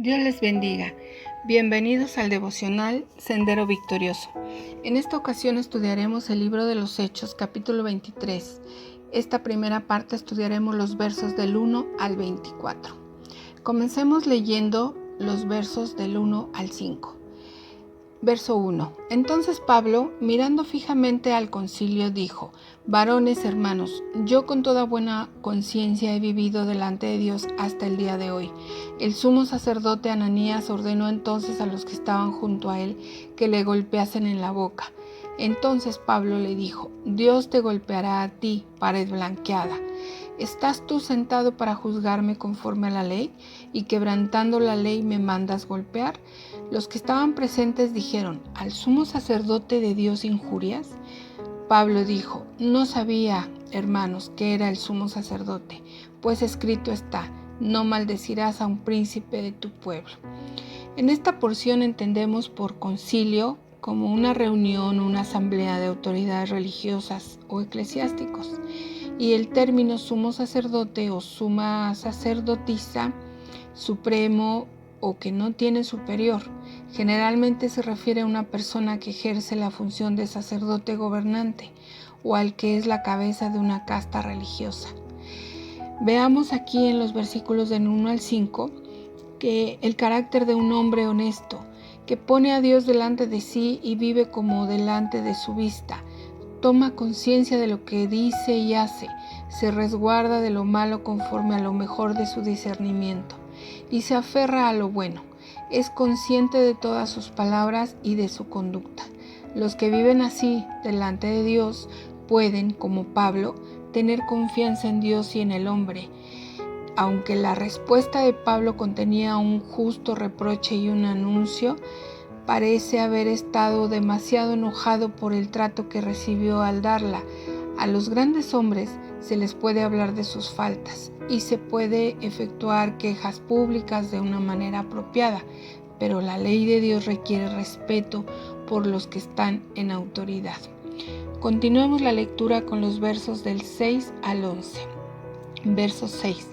Dios les bendiga. Bienvenidos al devocional Sendero Victorioso. En esta ocasión estudiaremos el libro de los Hechos, capítulo 23. Esta primera parte estudiaremos los versos del 1 al 24. Comencemos leyendo los versos del 1 al 5. Verso 1. Entonces Pablo, mirando fijamente al concilio, dijo: Varones hermanos, yo con toda buena conciencia he vivido delante de Dios hasta el día de hoy. El sumo sacerdote Ananías ordenó entonces a los que estaban junto a él que le golpeasen en la boca. Entonces Pablo le dijo: Dios te golpeará a ti, pared blanqueada. ¿Estás tú sentado para juzgarme conforme a la ley? Y quebrantando la ley me mandas golpear. Los que estaban presentes dijeron: ¿Al sumo sacerdote de Dios injurias? Pablo dijo: No sabía, hermanos, que era el sumo sacerdote, pues escrito está: no maldecirás a un príncipe de tu pueblo. En esta porción entendemos por concilio como una reunión o una asamblea de autoridades religiosas o eclesiásticos. Y el término sumo sacerdote o suma sacerdotisa, supremo o que no tiene superior, generalmente se refiere a una persona que ejerce la función de sacerdote gobernante o al que es la cabeza de una casta religiosa. Veamos aquí en los versículos del 1 al 5 que el carácter de un hombre honesto, que pone a Dios delante de sí y vive como delante de su vista, toma conciencia de lo que dice y hace, se resguarda de lo malo conforme a lo mejor de su discernimiento y se aferra a lo bueno. Es consciente de todas sus palabras y de su conducta. Los que viven así delante de Dios pueden, como Pablo, tener confianza en Dios y en el hombre. Aunque la respuesta de Pablo contenía un justo reproche y un anuncio, parece haber estado demasiado enojado por el trato que recibió al darla. A los grandes hombres se les puede hablar de sus faltas y se puede efectuar quejas públicas de una manera apropiada, pero la ley de Dios requiere respeto por los que están en autoridad. Continuemos la lectura con los versos del 6 al 11. Verso 6.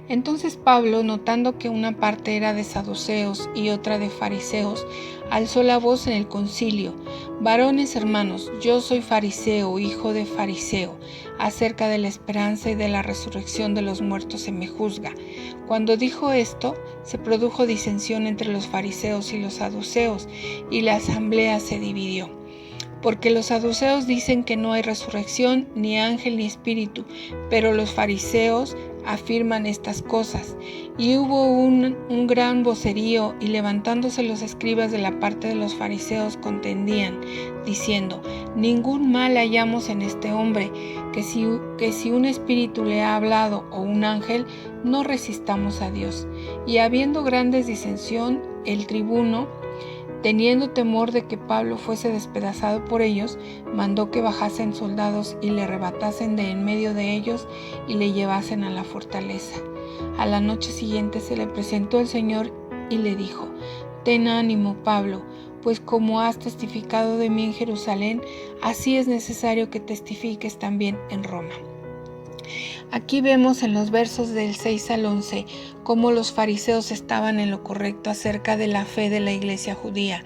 Entonces Pablo, notando que una parte era de saduceos y otra de fariseos, alzó la voz en el concilio: Varones hermanos, yo soy fariseo, hijo de fariseo. Acerca de la esperanza y de la resurrección de los muertos se me juzga. Cuando dijo esto, se produjo disensión entre los fariseos y los saduceos, y la asamblea se dividió. Porque los saduceos dicen que no hay resurrección, ni ángel ni espíritu, pero los fariseos afirman estas cosas. Y hubo un gran vocerío, y levantándose los escribas de la parte de los fariseos contendían, diciendo: Ningún mal hallamos en este hombre, que si un espíritu le ha hablado o un ángel, no resistamos a Dios. Y habiendo grandes disensión, el tribuno, teniendo temor de que Pablo fuese despedazado por ellos, mandó que bajasen soldados y le arrebatasen de en medio de ellos y le llevasen a la fortaleza. A la noche siguiente se le presentó el Señor y le dijo: Ten ánimo, Pablo, pues como has testificado de mí en Jerusalén, así es necesario que testifiques también en Roma. Aquí vemos en los versos del 6 al 11 cómo los fariseos estaban en lo correcto acerca de la fe de la iglesia judía.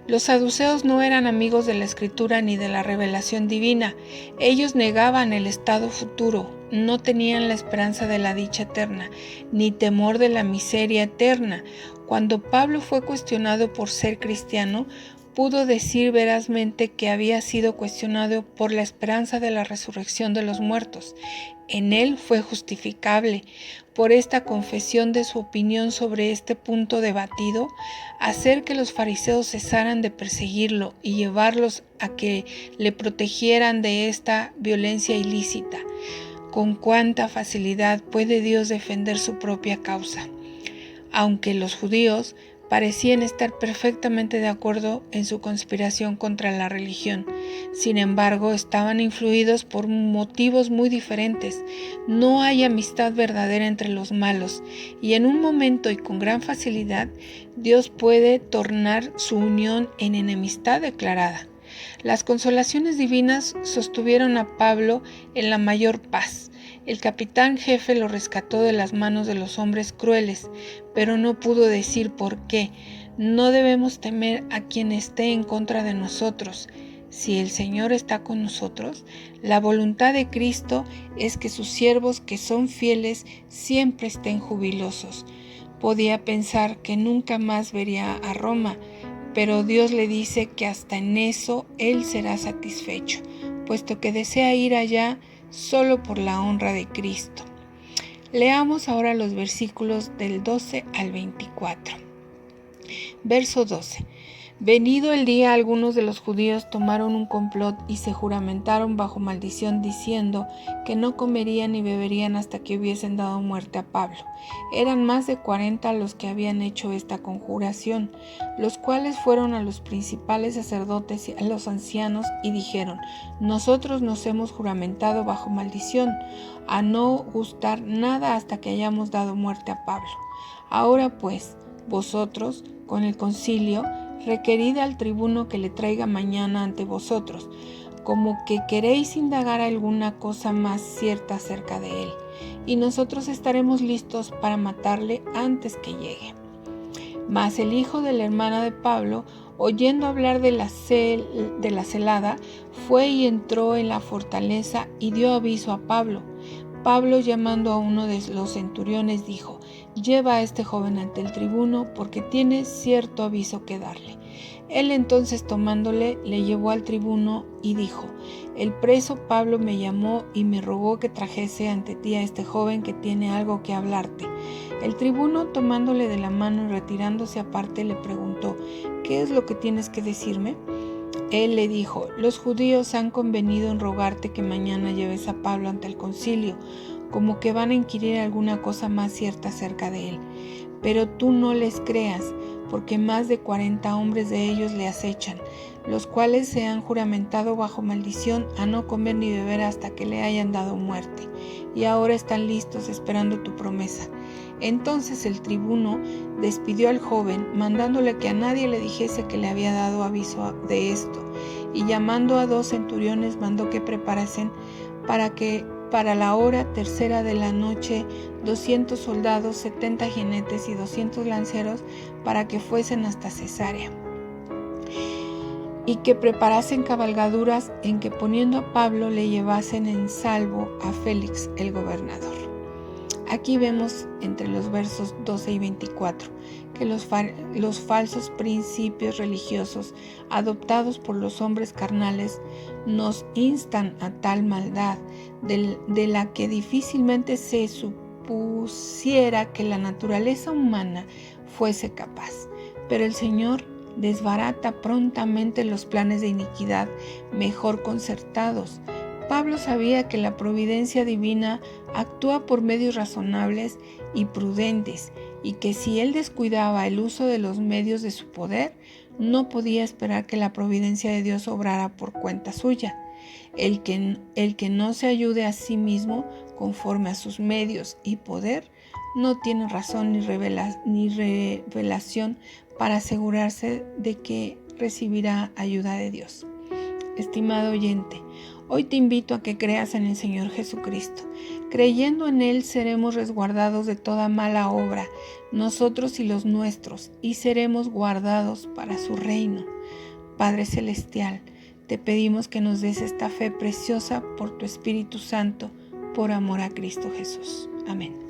Los saduceos no eran amigos de la escritura ni de la revelación divina. Ellos negaban el estado futuro, no tenían la esperanza de la dicha eterna, ni temor de la miseria eterna. Cuando Pablo fue cuestionado por ser cristiano, pudo decir verazmente que había sido cuestionado por la esperanza de la resurrección de los muertos. En él fue justificable. Por esta confesión de su opinión sobre este punto debatido, hacer que los fariseos cesaran de perseguirlo y llevarlos a que le protegieran de esta violencia ilícita. Con cuánta facilidad puede Dios defender su propia causa. Aunque los judíos parecían estar perfectamente de acuerdo en su conspiración contra la religión. Sin embargo, estaban influidos por motivos muy diferentes. No hay amistad verdadera entre los malos, y en un momento y con gran facilidad, Dios puede tornar su unión en enemistad declarada. Las consolaciones divinas sostuvieron a Pablo en la mayor paz. El capitán jefe lo rescató de las manos de los hombres crueles, pero no pudo decir por qué. No debemos temer a quien esté en contra de nosotros. Si el Señor está con nosotros, la voluntad de Cristo es que sus siervos que son fieles siempre estén jubilosos. Podía pensar que nunca más vería a Roma, pero Dios le dice que hasta en eso Él será satisfecho, puesto que desea ir allá solo por la honra de Cristo. Leamos ahora los versículos del 12 al 24. Verso 12. Venido el día, algunos de los judíos tomaron un complot y se juramentaron bajo maldición, diciendo que no comerían ni beberían hasta que hubiesen dado muerte a Pablo. Eran más de 40 los que habían hecho esta conjuración, los cuales fueron a los principales sacerdotes y a los ancianos y dijeron: nosotros nos hemos juramentado bajo maldición a no gustar nada hasta que hayamos dado muerte a Pablo. Ahora pues, vosotros, con el concilio, requerid al tribuno que le traiga mañana ante vosotros, como que queréis indagar alguna cosa más cierta acerca de él, y nosotros estaremos listos para matarle antes que llegue. Mas el hijo de la hermana de Pablo, oyendo hablar de la celada, fue y entró en la fortaleza y dio aviso a Pablo. Pablo, llamando a uno de los centuriones, dijo: lleva a este joven ante el tribuno, porque tiene cierto aviso que darle. Él entonces, tomándole, le llevó al tribuno y dijo: el preso Pablo me llamó y me rogó que trajese ante ti a este joven que tiene algo que hablarte. El tribuno, tomándole de la mano y retirándose aparte, le preguntó: ¿qué es lo que tienes que decirme? Él le dijo: los judíos han convenido en rogarte que mañana lleves a Pablo ante el concilio, como que van a inquirir alguna cosa más cierta acerca de él. Pero tú no les creas, porque más de 40 hombres de ellos le acechan, los cuales se han juramentado bajo maldición a no comer ni beber hasta que le hayan dado muerte, y ahora están listos esperando tu promesa. Entonces el tribuno despidió al joven, mandándole que a nadie le dijese que le había dado aviso de esto, y llamando a 2 centuriones mandó que preparasen para la hora tercera de la noche 200 soldados, 70 jinetes y 200 lanceros, para que fuesen hasta Cesarea, y que preparasen cabalgaduras en que, poniendo a Pablo, le llevasen en salvo a Félix el gobernador. Aquí vemos entre los versos 12 y 24 que los falsos principios religiosos adoptados por los hombres carnales nos instan a tal maldad de la que difícilmente se supusiera que la naturaleza humana fuese capaz. Pero el Señor desbarata prontamente los planes de iniquidad mejor concertados. Pablo sabía que la providencia divina actúa por medios razonables y prudentes, y que si él descuidaba el uso de los medios de su poder, no podía esperar que la providencia de Dios obrara por cuenta suya. El que no se ayude a sí mismo conforme a sus medios y poder, no tiene razón ni revelación para asegurarse de que recibirá ayuda de Dios. Estimado oyente, hoy te invito a que creas en el Señor Jesucristo. Creyendo en Él seremos resguardados de toda mala obra, nosotros y los nuestros, y seremos guardados para su reino. Padre Celestial, te pedimos que nos des esta fe preciosa por tu Espíritu Santo, por amor a Cristo Jesús. Amén.